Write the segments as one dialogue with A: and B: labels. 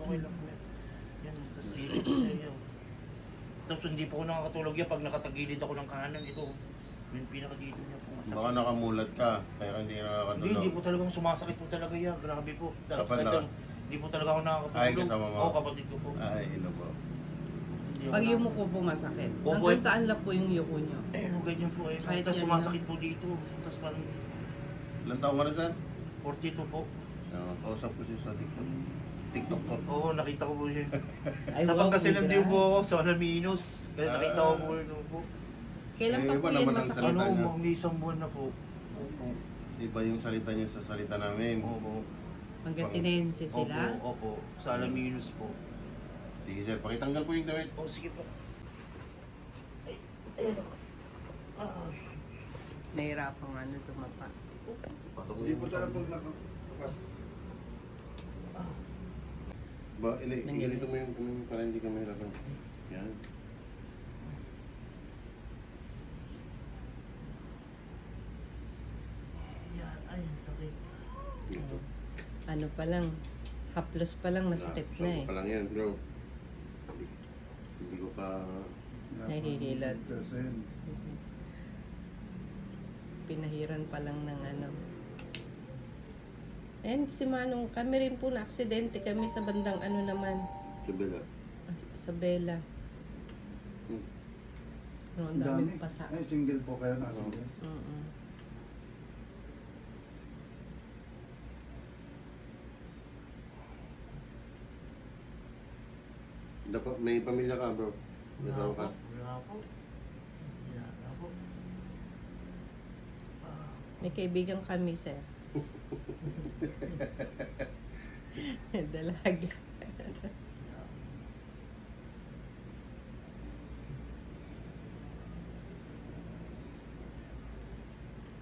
A: Okay lang po yan. Yan, tapos gilid niya yan. Tapos hindi po ako nakakatulog yan pag nakatagilid ako ng kanan. Ito, yung pinakadito niya po masakit.
B: Baka nakamulat ka, kaya hindi ka
A: Hindi
B: nakakatulog.
A: po talagang sumasakit po talaga yan. Grabe po.
B: Kapag
A: Hindi po talaga ako nakakatulog.
B: Ay, kasama mo?
A: Oo, kapatid ko po.
B: Ay, ino po.
A: Hindi ako
C: Pag yung muko po masakit.
A: Opo,
C: Hanggang saan lang po yung yuko nyo?
A: Eh, ano ganyan po eh.
C: Kahit
A: Tapos
C: yan
A: sumasakit po dito. Tapos parang
B: Ilan taong ka na, sir?
A: 42 po.
B: Kausap ko siya sa TikTok. TikTok ko.
A: Oo, nakita ko po siya.
C: Ay,
A: Sa
C: wow,
A: Pangasinan
C: Kuya
A: din
C: Dra.
A: po ako, sa Alaminos. Kaya nakita ko po yun po.
C: Kailan pa
B: Eh,
C: po
B: iba
C: yan
B: naman ang
C: masakit?
B: salita
A: Ano,
B: niya.
A: mga isang buwan na po. Opo.
B: Iba yung salita niya sa salita namin.
A: Opo.
C: Pangasinense sila?
A: Opo, opo. Sa Alaminos po.
B: Sige, sir. Pakitanggal po yung damit.
A: Oh, sige po. Ay, ayun ako. Ah,
C: Nahirapang ano tumapa.
B: Hindi po talaga pag Ba, ganito mo yung kuming para hindi ka mahirapan. Yan.
A: yan. Ay, sakit.
B: Ito.
C: Ano pa lang, haplos pa lang masakit na eh.
B: Pa lang yan, bro. Hindi ko pa...
C: Nahihilad. Pinahiran pa lang ng ano. And si Manong, kami rin po na aksidente kami sa bandang ano naman,
B: Sabila.
C: sa Bella.
B: Hmm.
C: Ano, ang daming pasa.
D: Ay, single po kayo na single.
C: Mm-mm.
B: Dapat may pamilya ka, bro. May asawa ka.
A: Wala po. Wala po. Ah,
C: May kaibigan kami, sir. Dalaga.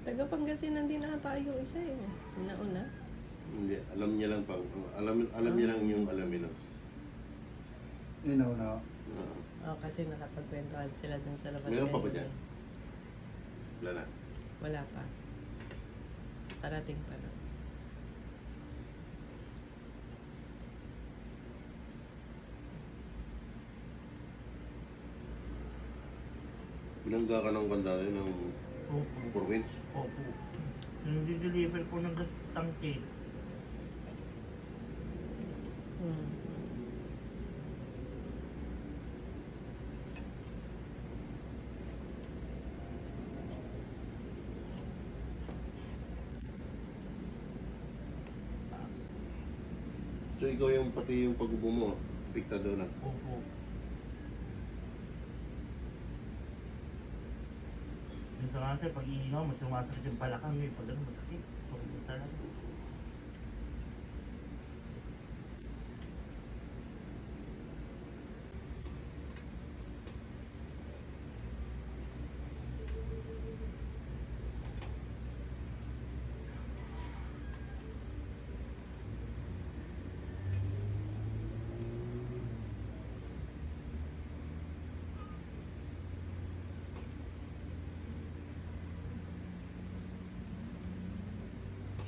C: Taga Pangasinan din na tayo isa eh. Una-una.
B: Hindi, alam niya lang pang... Alam niya lang yung Alaminos.
D: Inauna.
C: Oh, kasi nakapagkwentuhan sila dun sa labas.
B: Meron pa ba
C: kanina
B: dyan?
C: eh.
B: Wala na.
C: Wala pa. Parating pa lang.
B: Binangga ka ng banda rin ng
A: opo.
B: province.
A: Opo. Yung deliver po ng tangke.
C: Hmm.
B: So ikaw yung pati yung pag-ubo mo, apektado na.
A: Opo. Minsan nga sir, pag ihingaw, mas sumasakit yung balakang eh. Pag ano, masakit. Sobrang talaga.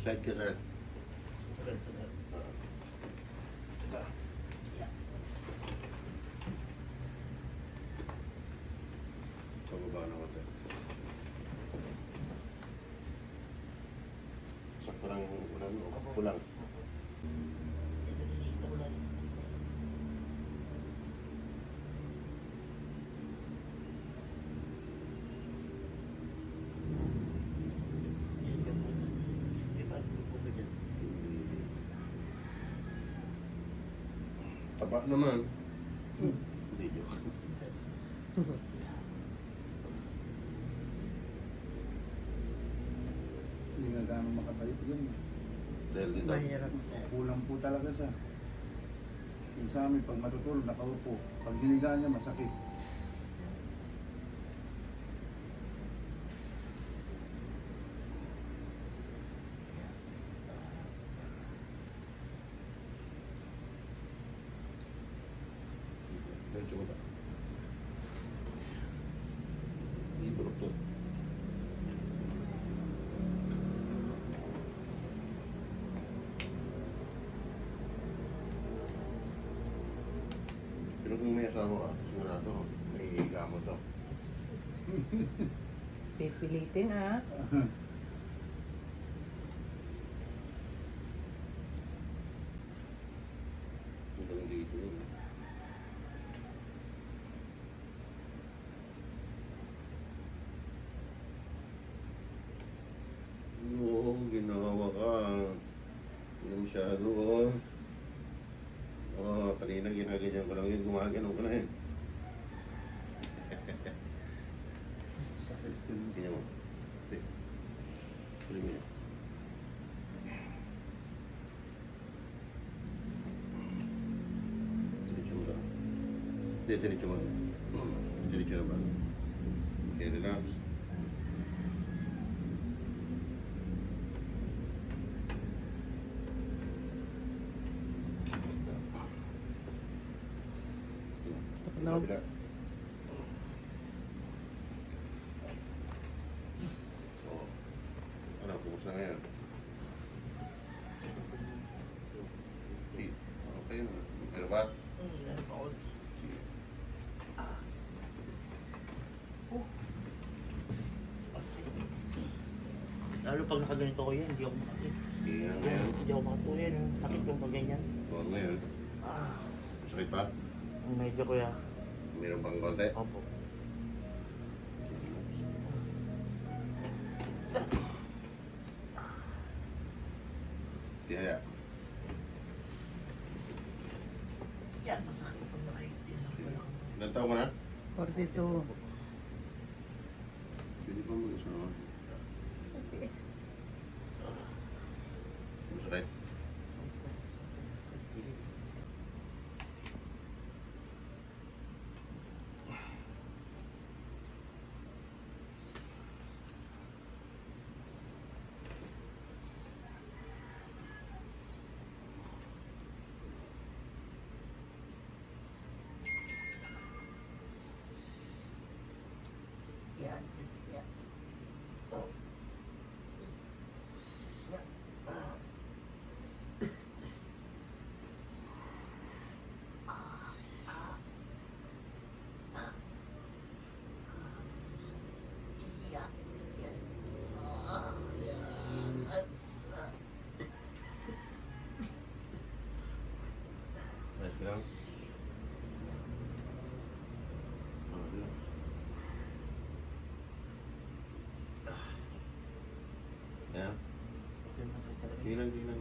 B: Side ka, sir.
A: Ganito na. Teka. Yeah.
B: Pababa na konti. Sakto lang ulan o kulang.
A: Dito ko lang. Yan, yan po. Di ba, ano po ba dyan?
B: Taba naman. Hindi joke.
D: Hindi na gano'ng makatayo yun.
B: Dahil dito.
A: Mahirap.
D: Kulang po talaga siya. Yung sa amin, pag matutulog, nakaupo. Pag hinigaan niya, masakit.
B: Medyo ba? Ibro to. kung may asawa ka, sigurado, may gamot to.
C: Pipilitin ha.
B: Hanggang dito yun. Oo, ginawa ka. Hindi masyado, oh. Oo, kanina ginaganyan ko lang yun. Gumagano ko na eh.
D: Sakit din.
B: Ganyan mo. Hindi. Tuloy mo yan. Diretso mo lang. Hindi, diretso mo lang. Diretso na ba? Okay, relax. Kabila. Oo. Ano, kumusta ngayon? Okay na. Pero ba?
A: Meron pa ako. Lalo pag nakaganito ko yan, hindi ako makakit.
B: Sige nga ngayon.
A: Hindi ako makatuyan. Sakit yung pag ganyan.
B: Oo ngayon. Sakit pa?
A: Ang medyo kuya.
B: Meron pang konti?
A: Opo.
B: Tihaya.
A: Yan, masakit pag nakahit. Yan ang
B: Ilan taon ka na?
C: 42.
B: Pwede pa mag-asawa. Masakit?
A: Yan, yan. Oh. Yan. Yan. Yan.
B: Ayos ka lang? Relax. Kaya?
A: Ito yung masakit talaga.
B: Sige lang, sige lang.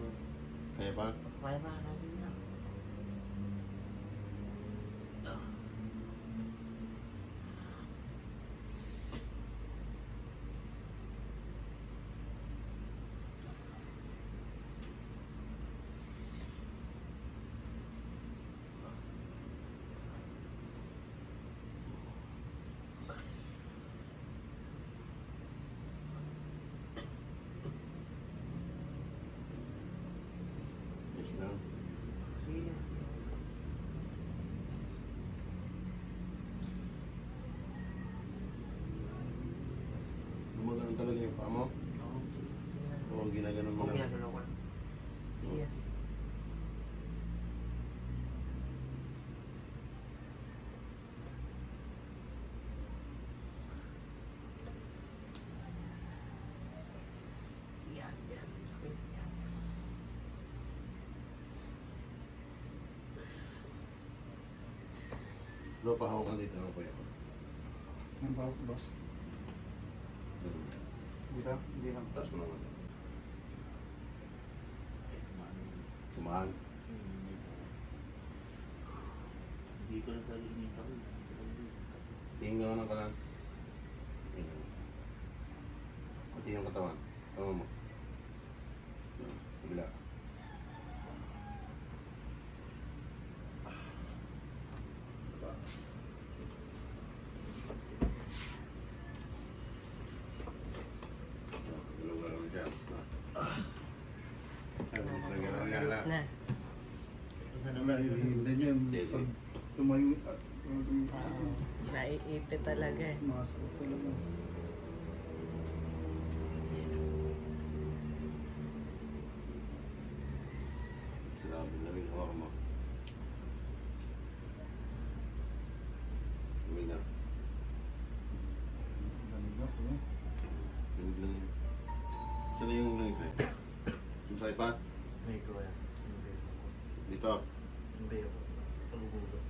B: Kaya pa?
A: Kaya ba natin yan?
B: Ayos lang.
A: Sige.
B: Gumagano talaga yung paa mo?
A: Oo.
B: Oo, ginaganon mo
A: Oo,
B: lang.
A: ginagalaw ko. Sige. Yan, yan. Sakit yan.
B: Lo, pahawakan dito ng kuya ko.
D: Ang bawat boss. Dito? Hindi lang.
B: Taas mo naman. Kumaan.
A: Dito lang talaga inita ko.
B: Tingin ka ng kanan. Tingin. Pati yung katawan. Tama mo. Kabila. Baba. Galaw-galaw na siya. Galaw-galaw niya.
C: Alis na.
D: Wala, hindi niya yung pag tumayo.
C: Naiipit talaga eh.
D: Masakit talaga.
B: Grabe na rin hawak mo. Dito.
A: Hindi ako. Pagugulat.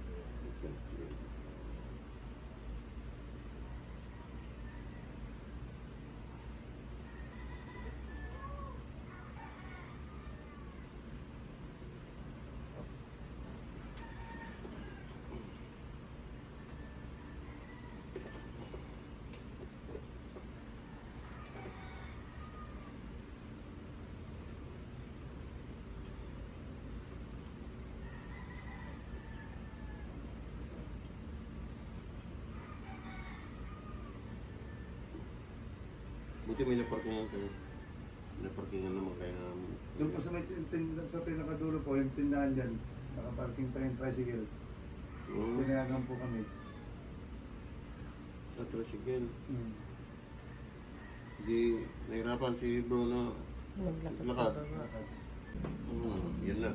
B: Buti may naparkingan kayo. Naparkingan naman kayo na...
D: Doon po sa may sa pinakadulo po, yung tindahan dyan, nakaparking pa yung tricycle.
B: Hmm.
D: Pinayagan po kami.
B: Sa tricycle.
D: Hmm.
B: Hindi nahirapan si bro na
C: Naglakad
B: lakad.
C: pa ba?
D: Lakad.
B: Yan na.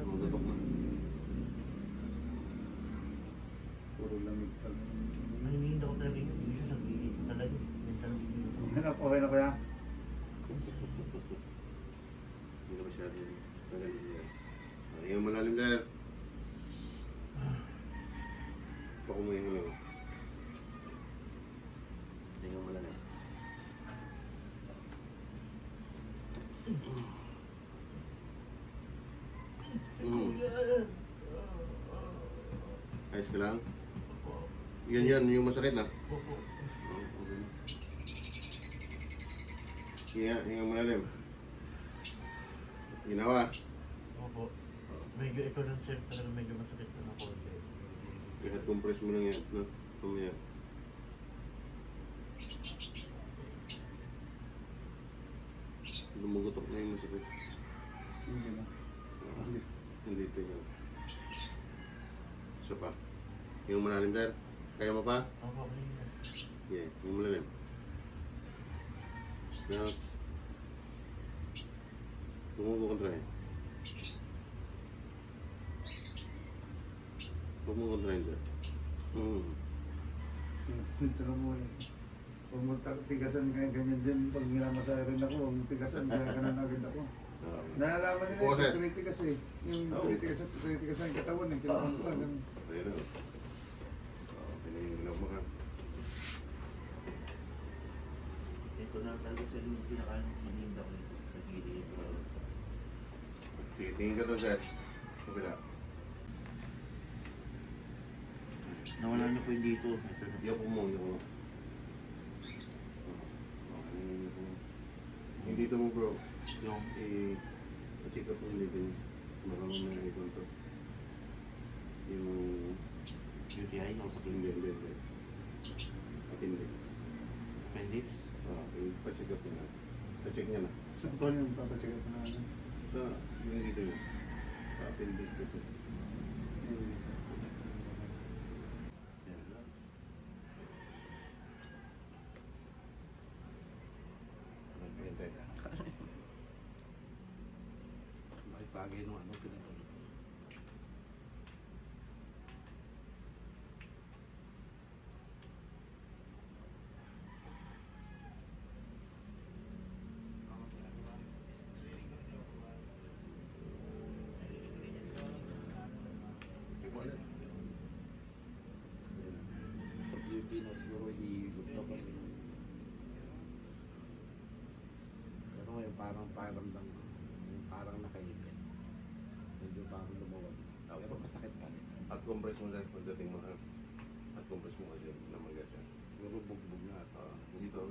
B: Magatok na.
D: Puro lamig pa.
A: Naninind ako talaga yun. Hindi siya nag-iit talaga. Yung talagang
D: Okay na kaya?
B: Hindi na masyado yun. Magaling yan. Ayaw malalim dahil. Pakumuhin mo lang. Ayaw malalim. Ayos ka lang? Yan, yung masakit na.
A: Opo.
B: Okay na. Hinga malalim. Ginawa.
A: Opo. Medyo ito lang sir, talaga medyo masakit na ako.
B: I-compress mo lang yan. No? Pumaya. Lumugotok na yung masakit.
D: Hindi na.
B: Hindi ito yun. Isa pa. Yung malalim dahil. Kaya mo pa?
A: Opo, kanina.
B: Yeah, yung malalim. Now, tumubo kontra yun. Tumubo kontra yun dahil.
D: Tanong mo eh. Huwag mo tigasan kaya ganyan din. Pag minamasahe rin ako, huwag mo tigasan kaya ganun agad ako. Nalalaman nila
B: Bakit?
D: yung tinitigas eh. Yung tinitigas ng katawan eh. Kailangan ko ganun.
B: Ayun na. Okay na yung ilaw mo ha.
A: Ito na talaga sir yung pinaka-nininda ko ito sa gilid.
B: Tingin ka doon sir. Kapila.
A: Nawala niyo po yung dito. Ito na.
B: Iyak mo mo. Yung dito mo bro.
A: Yung
B: I-check up mo yung dito. Baka mamaya ito to. Yung...
A: UTI o sa
B: Hindi. Appendix.
A: appendix.
B: I-check up niya na. Pa-check niya na.
D: Saan po yung papacheck up na ano?
B: Sa yung dito niya. Sa appendix kasi. Yan lang. Nagpinte.
E: Bakit bagay nung ano pinatulog?
B: Check mo ulit.
E: Pag yung pino siguro ihigop tapos pero ngayon parang pakiramdam ko, yung parang nakaipit. Medyo parang lumawag. Pero masakit pa rin.
B: At compress mo dahil pagdating mo ha. At compress mo kasi namaga siya.
E: Siguro bugbog na at
B: Dito.